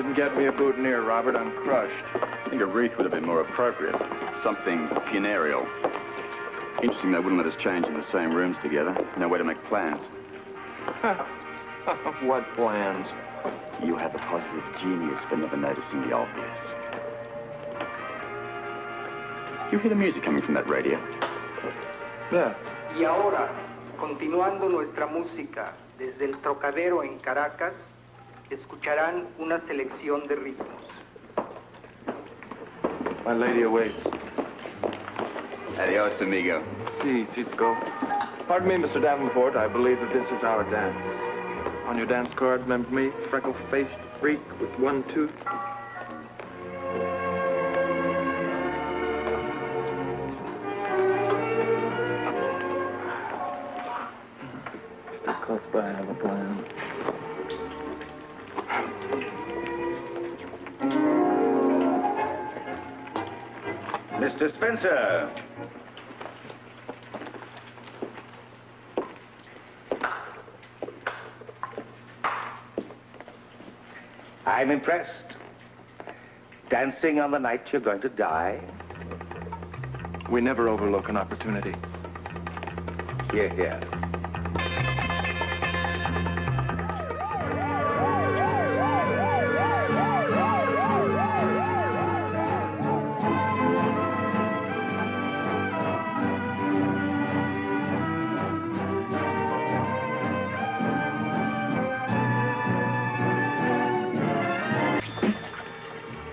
Didn't get me a boutonniere, Robert. I'm crushed. I think a wreath would have been more appropriate. Something funereal. Interesting they wouldn't let us change in the same rooms together. No way to make plans. What plans? You have a positive genius for never noticing the obvious. You hear the music coming from that radio? Yeah. Y ahora, continuando nuestra música desde el Trocadero en Caracas, escucharán una selección de ritmos. My lady awaits. Adios, amigo. Si, Cisco. Pardon me, Mr. Davenport. I believe that this is our dance. On your dance card, remember me? Freckle-faced freak with one tooth. Still close by, I have a plan. Mr. Spencer. I'm impressed. Dancing on the night you're going to die. We never overlook an opportunity. Hear, hear.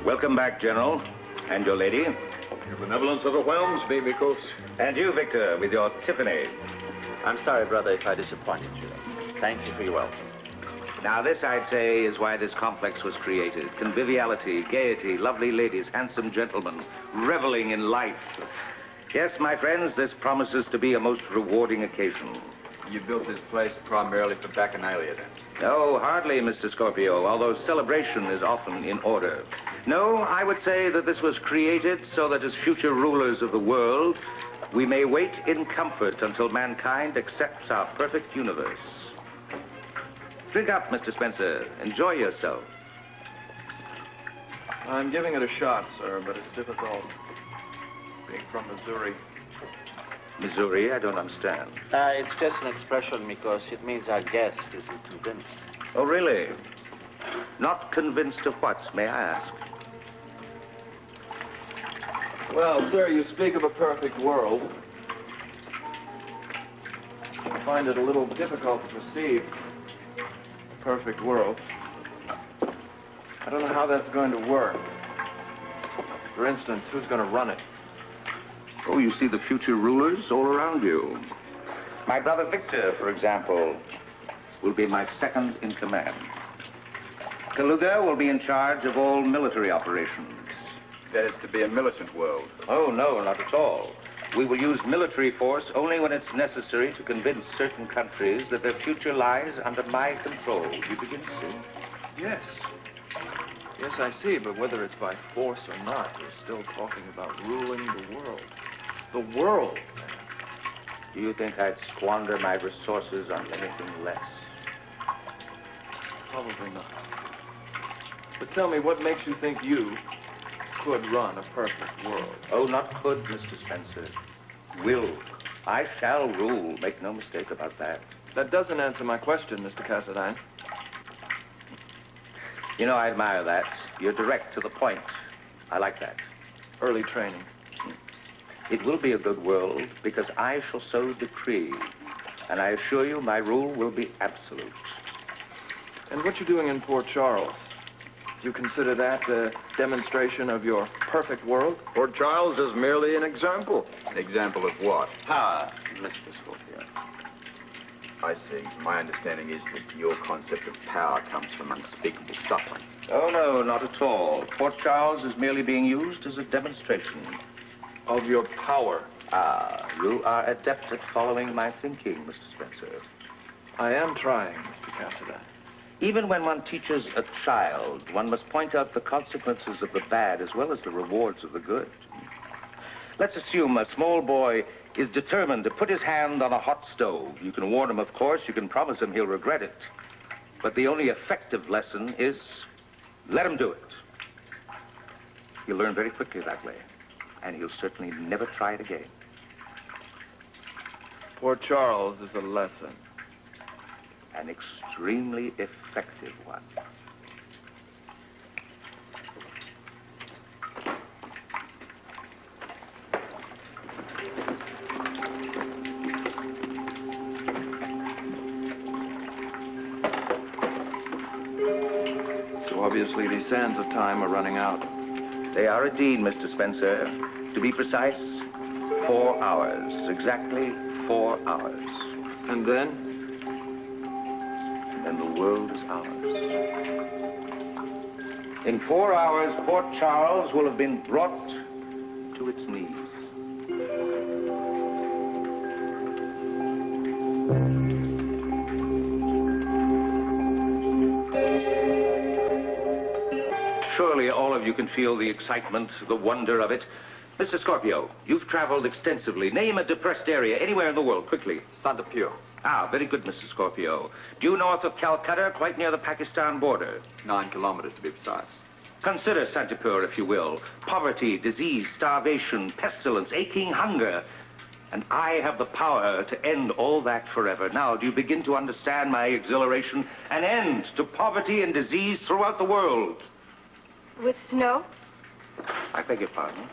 Welcome back, General, and your lady. Your benevolence overwhelms me, Mikos. And you, Victor, with your Tiffany. I'm sorry, brother, if I disappointed you. Thank you for your welcome. Now, this, I'd say, is why this complex was created. Conviviality, gaiety, lovely ladies, handsome gentlemen, reveling in life. Yes, my friends, this promises to be a most rewarding occasion. You built this place primarily for Bacchanalia, then? No, hardly, Mr. Scorpio, although celebration is often in order. No, I would say that this was created so that as future rulers of the world, we may wait in comfort until mankind accepts our perfect universe. Drink up, Mr. Spencer. Enjoy yourself. I'm giving it a shot, sir, but it's difficult. Being from Missouri. Missouri? I don't understand. It's just an expression, because it means our guest isn't convinced. Oh, really? Not convinced of what, may I ask? Well, sir, you speak of a perfect world. I find it a little difficult to perceive a perfect world. I don't know how that's going to work. For instance, who's going to run it? Oh, you see the future rulers all around you. My brother Victor, for example, will be my second in command. Kaluga will be in charge of all military operations. That is to be a militant world. Oh, no, not at all. We will use military force only when it's necessary to convince certain countries that their future lies under my control. You begin to see? Yes. Yes, I see, but whether it's by force or not, we're still talking about ruling the world. The world. Do you think I'd squander my resources on anything less? Probably not. But tell me, what makes you think you could run a perfect world? Oh, not could, Mr. Spencer. Will. I shall rule. Make no mistake about that. That doesn't answer my question, Mr. Cassadine. You know, I admire that. You're direct to the point. I like that. Early training. It will be a good world because I shall so decree. And I assure you my rule will be absolute. And what you're doing in Port Charles, do you consider that a demonstration of your perfect world? Port Charles is merely an example. An example of what? Power, Mr. Scorpio. I see. My understanding is that your concept of power comes from unspeakable suffering. Oh, no, not at all. Port Charles is merely being used as a demonstration. Of your power. Ah, you are adept at following my thinking, Mr. Spencer. I am trying, Mr. Cassadine. Even when one teaches a child, one must point out the consequences of the bad as well as the rewards of the good. Let's assume a small boy is determined to put his hand on a hot stove. You can warn him, of course. You can promise him he'll regret it. But the only effective lesson is Let him do it. He'll learn very quickly that way, and he'll certainly never try it again. Poor Charles is a lesson. An extremely effective one. So obviously these sands of time are running out. They are indeed, Mr. Spencer. To be precise, 4 hours. Exactly 4 hours. And then? And the world is ours. In 4 hours, Port Charles will have been brought to its knees. Surely all of you can feel the excitement, the wonder of it. Mr. Scorpio, you've traveled extensively. Name a depressed area anywhere in the world, quickly. Sandapur. Ah, very good, Mr. Scorpio. Due north of Calcutta, quite near the Pakistan border. 9 kilometers to be precise. Consider Santipur, if you will. Poverty, disease, starvation, pestilence, aching hunger. And I have the power to end all that forever. Now, do you begin to understand my exhilaration? An end to poverty and disease throughout the world. With snow? I beg your pardon.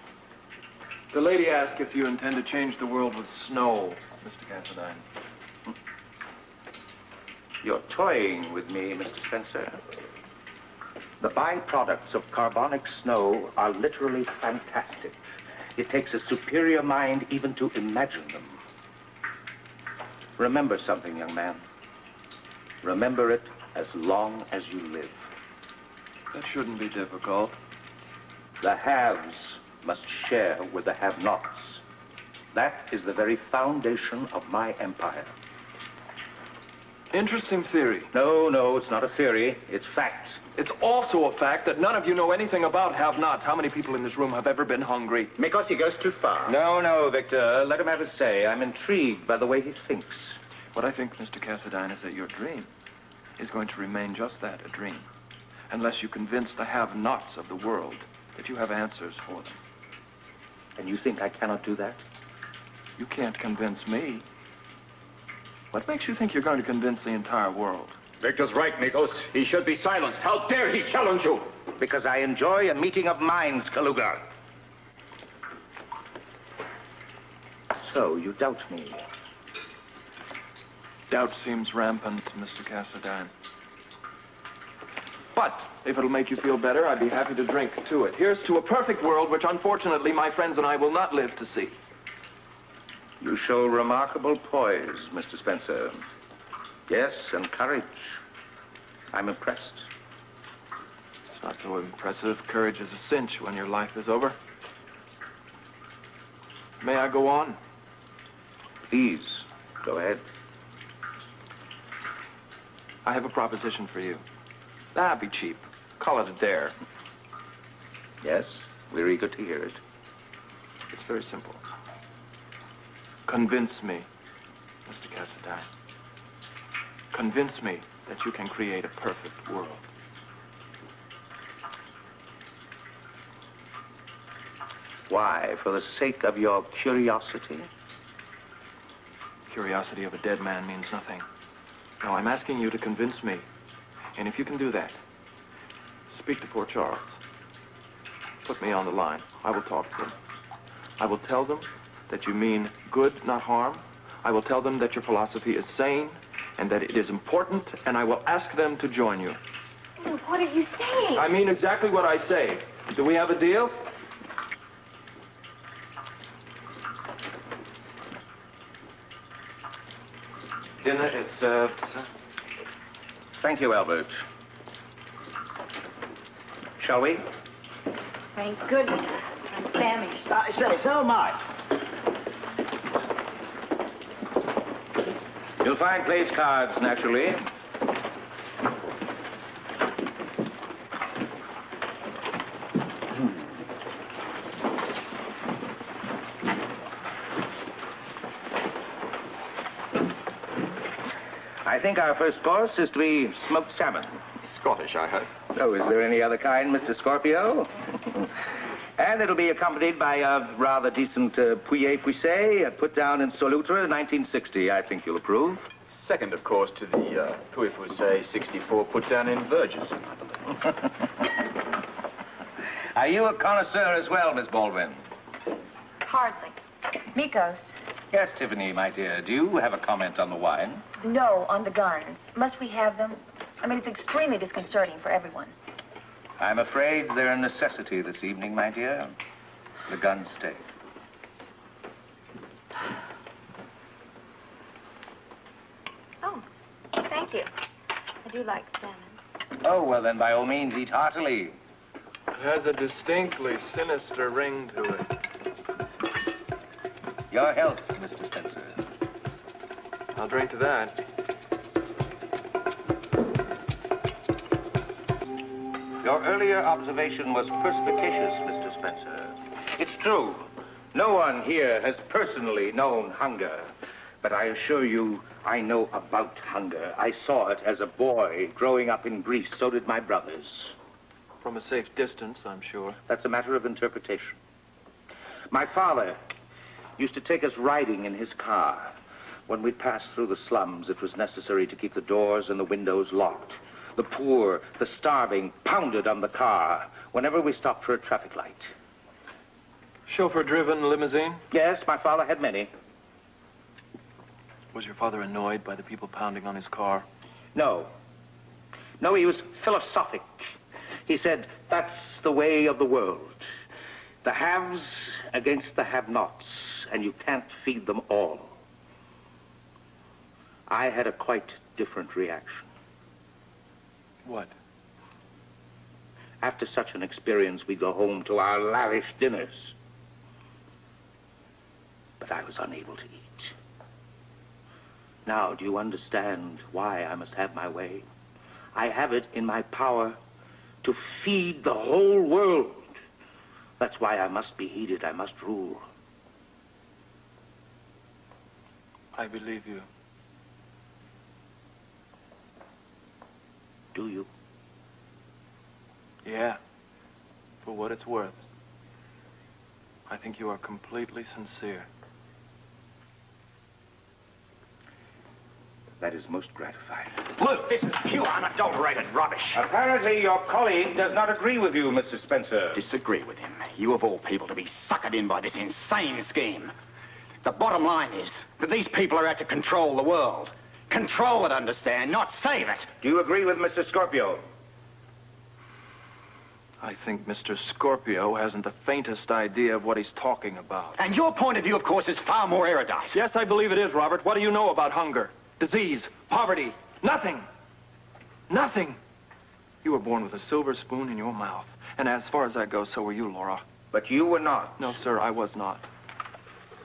The lady asked if you intend to change the world with snow, Mr. Cassadine. You're toying with me, Mr. Spencer. The byproducts of carbonic snow are literally fantastic. It takes a superior mind even to imagine them. Remember something, young man. Remember it as long as you live. That shouldn't be difficult. The haves must share with the have-nots. That is the very foundation of my empire. Interesting theory. No, it's not a theory. It's fact. It's also a fact that none of you know anything about have-nots. How many people in this room have ever been hungry? Because he goes too far. No, Victor. Let him have his say. I'm intrigued by the way he thinks. What I think, Mr. Cassadine, is that your dream is going to remain just that, a dream. Unless you convince the have-nots of the world that you have answers for them. And you think I cannot do that? You can't convince me. What makes you think you're going to convince the entire world? Victor's right, Nikos. He should be silenced. How dare he challenge you? Because I enjoy a meeting of minds, Kaluga. So, you doubt me. Doubt seems rampant, Mr. Cassadine. But if it'll make you feel better, I'd be happy to drink to it. Here's to a perfect world, which unfortunately my friends and I will not live to see. You show remarkable poise, Mr. Spencer. Yes, and courage. I'm impressed. It's not so impressive. Courage is a cinch when your life is over. May I go on? Please, go ahead. I have a proposition for you. Be cheap. Call it a dare. Yes, we're eager to hear it. It's very simple. Convince me, Mr. Cassadine. Convince me that you can create a perfect world. Why? For the sake of your curiosity? Curiosity of a dead man means nothing. No, I'm asking you to convince me. And if you can do that, speak to poor Charles. Put me on the line. I will talk to them. I will tell them that you mean good, not harm. I will tell them that your philosophy is sane and that it is important, and I will ask them to join you. What are you saying? I mean exactly what I say. Do we have a deal? Dinner is served, sir. Thank you, Albert. Shall we? Thank goodness. I'm famished. I say, so am I. You'll find place cards, naturally. I think our first course is to be smoked salmon. Scottish, I hope. Oh, is there any other kind, Mr. Scorpio? And it'll be accompanied by a rather decent Pouillet Puissé, put down in Solutra, 1960. I think you'll approve. Second, of course, to the Pouillet Puissé 64 put down in Burgesson, I believe. Are you a connoisseur as well, Miss Baldwin? Hardly. Mikos. Yes, Tiffany, my dear. Do you have a comment on the wine? No, on the guns. Must we have them? I mean, it's extremely disconcerting for everyone. I'm afraid they're a necessity this evening, my dear. The guns stay. Oh, thank you. I do like salmon. Oh, well, then, by all means, eat heartily. It has a distinctly sinister ring to it. Your health, Mr. Spencer. I'll drink to that. Your earlier observation was perspicacious, Mr. Spencer. It's true. No one here has personally known hunger. But I assure you, I know about hunger. I saw it as a boy growing up in Greece. So did my brothers. From a safe distance, I'm sure. That's a matter of interpretation. My father used to take us riding in his car. When we passed through the slums, it was necessary to keep the doors and the windows locked. The poor, the starving, pounded on the car whenever we stopped for a traffic light. Chauffeur-driven limousine? Yes, my father had many. Was your father annoyed by the people pounding on his car? No. No, he was philosophic. He said, that's the way of the world. The haves against the have-nots, and you can't feed them all. I had a quite different reaction. What? After such an experience, we'd go home to our lavish dinners. But I was unable to eat. Now, do you understand why I must have my way? I have it in my power to feed the whole world. That's why I must be heeded. I must rule. I believe you. Do you? Yeah. For what it's worth. I think you are completely sincere. That is most gratifying. Look, this is pure unadulterated rubbish. Apparently, your colleague does not agree with you, Mr. Spencer. Disagree with him. You of all people to be suckered in by this insane scheme. The bottom line is that these people are out to control the world. Control it, understand, not save it. Do you agree with Mr. Scorpio? I think Mr. Scorpio hasn't the faintest idea of what he's talking about. And your point of view, of course, is far more erudite. Yes, I believe it is, Robert. What do you know about hunger, disease, poverty? Nothing. Nothing. You were born with a silver spoon in your mouth. And as far as that goes, so were you, Laura. But you were not. No, sir, I was not.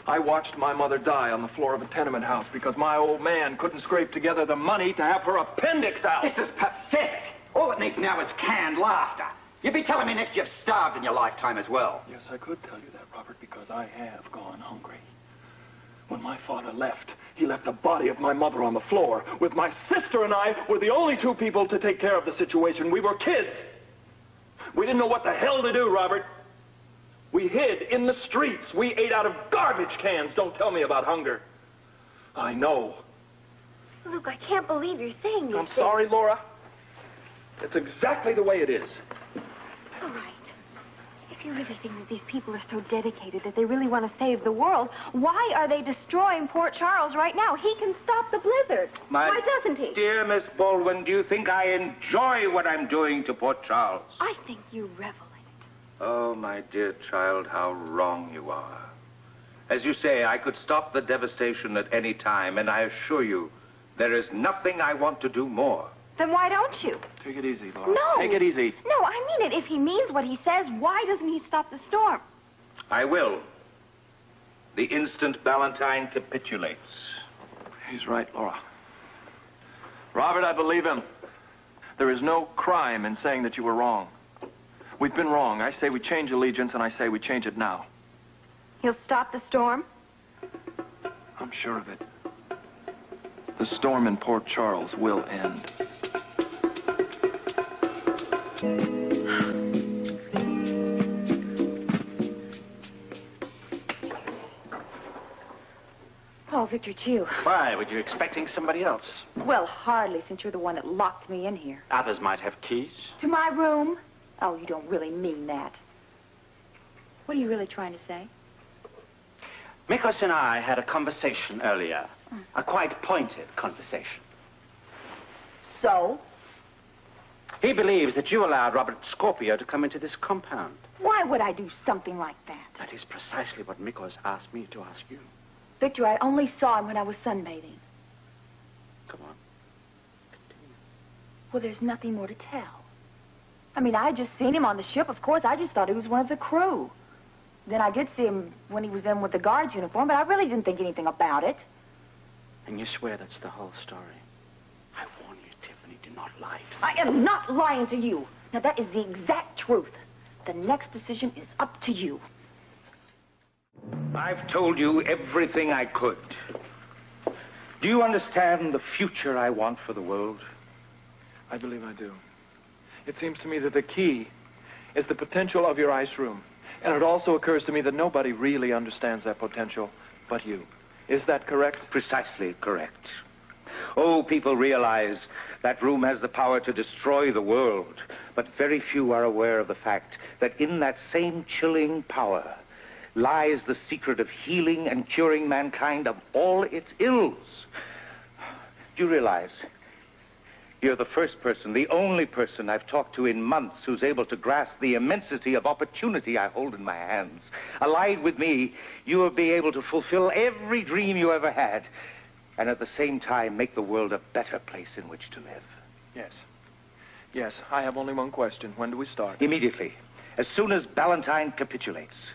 I watched my mother die on the floor of a tenement house because my old man couldn't scrape together the money to have her appendix out. This is pathetic. All it needs now is canned laughter. You'd be telling me next you've starved in your lifetime as well. Yes, I could tell you that, Robert, because I have gone hungry. When my father left, he left the body of my mother on the floor. With my sister and I were the only two people to take care of the situation. We were kids. We didn't know what the hell to do, Robert. We hid in the streets. We ate out of garbage cans. Don't tell me about hunger. I know. Luke, I can't believe you're saying these I'm things. sorry, Laura. It's exactly the way it is. All right. If you really think that these people are so dedicated that they really want to save the world, why are they destroying Port Charles right now? He can stop the blizzard. Why doesn't he? Dear Miss Baldwin, do you think I enjoy what I'm doing to Port Charles? I think you revel in it. Oh, my dear child, how wrong you are. As you say, I could stop the devastation at any time, and I assure you, there is nothing I want to do more. Then why don't you? Take it easy, Laura. No. Take it easy. No, I mean it. If he means what he says, why doesn't he stop the storm? I will. The instant Ballantyne capitulates. He's right, Laura. Robert, I believe him. There is no crime in saying that you were wrong. We've been wrong. I say we change allegiance, and I say we change it now. He'll stop the storm? I'm sure of it. the storm in Port Charles will end. Oh, Victor, it's you. Why? Were you expecting somebody else? Well, hardly, since you're the one that locked me in here. Others might have keys. To my room? Oh, you don't really mean that. What are you really trying to say? Mikos and I had a conversation earlier. A quite pointed conversation. So? He believes that you allowed Robert Scorpio to come into this compound. Why would I do something like that? That is precisely what Mikos asked me to ask you. Victor, I only saw him when I was sunbathing. Come on. Continue. Well, there's nothing more to tell. I mean, I just seen him on the ship. Of course, I just thought he was one of the crew. Then I did see him when he was in with the guard's uniform, but I really didn't think anything about it. And you swear that's the whole story? I warn you, Tiffany, do not lie to me. I am not lying to you. Now, that is the exact truth. The next decision is up to you. I've told you everything I could. Do you understand the future I want for the world? I believe I do. It seems to me that the key is the potential of your ice room. And it also occurs to me that nobody really understands that potential but you. Is that correct? Precisely correct. Oh, people realize that room has the power to destroy the world, but very few are aware of the fact that in that same chilling power lies the secret of healing and curing mankind of all its ills. Do you realize you're the first person, the only person I've talked to in months who's able to grasp the immensity of opportunity I hold in my hands? Allied with me, you will be able to fulfill every dream you ever had, and at the same time make the world a better place in which to live. Yes. Yes, I have only one question. When do we start? Immediately. As soon as Ballantyne capitulates.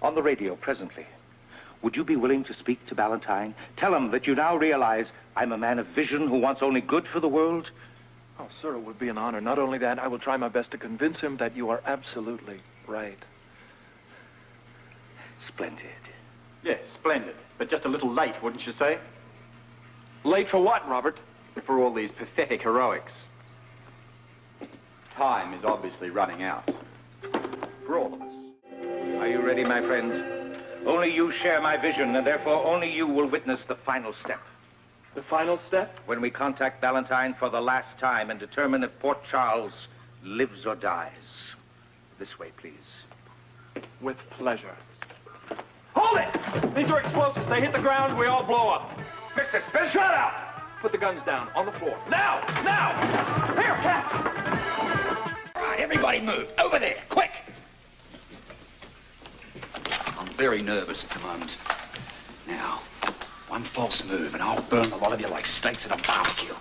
On the radio, presently. Would you be willing to speak to Ballantyne? Tell him that you now realize I'm a man of vision who wants only good for the world? Oh, sir, it would be an honor. Not only that, I will try my best to convince him that you are absolutely right. Splendid. Yes, splendid. But just a little late, wouldn't you say? Late for what, Robert? For all these pathetic heroics. Time is obviously running out. For all of us. Are you ready, my friend? Only you share my vision, and therefore only you will witness the final step. The final step? When we contact Ballantyne for the last time and determine if Port Charles lives or dies. This way, please. With pleasure. Hold it! These are explosives. They hit the ground, we all blow up. Mr. Spence, Shut up! Put the guns down, on the floor. Now! Now! Here, Cap! All right, everybody move. Over there, quick! I'm very nervous at the moment. Now, one false move and I'll burn a lot of you like steaks at a barbecue.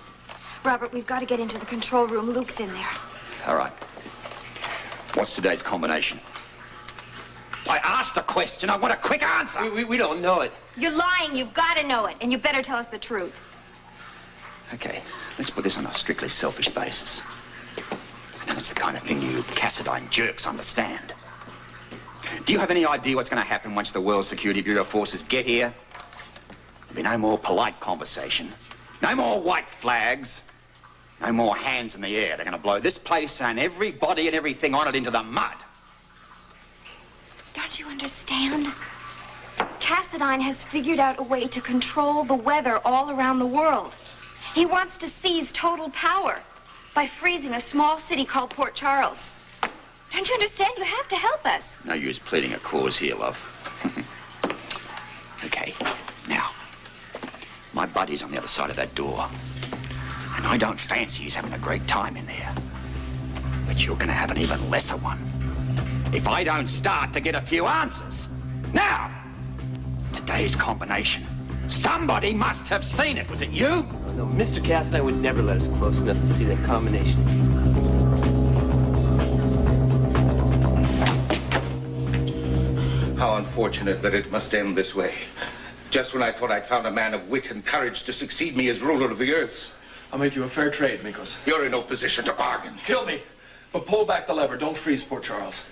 Robert, we've got to get into the control room. Luke's in there. All right. What's today's combination? I asked a question. I want a quick answer. We don't know it. You're lying. You've got to know it. And you better tell us the truth. Okay, let's put this on a strictly selfish basis. And it's the kind of thing you Cassadine jerks understand. Do you have any idea what's going to happen once the World Security Bureau forces get here? There'll be no more polite conversation. No more white flags. No more hands in the air. They're going to blow this place and everybody and everything on it into the mud. Don't you understand? Cassadine has figured out a way to control the weather all around the world. He wants to seize total power by freezing a small city called Port Charles. Don't you understand? You have to help us. No use pleading a cause here, love. Okay, now, my buddy's on the other side of that door. And I don't fancy he's having a great time in there. But you're gonna have an even lesser one if I don't start to get a few answers. Now, today's combination. Somebody must have seen it. Was it you? No, Mr. Cassadine would never let us close enough to see that combination. How unfortunate that it must end this way. Just when I thought I'd found a man of wit and courage to succeed me as ruler of the earth. I'll make you a fair trade, Mikos. You're in no position to bargain. Kill me, but pull back the lever. Don't freeze Port Charles.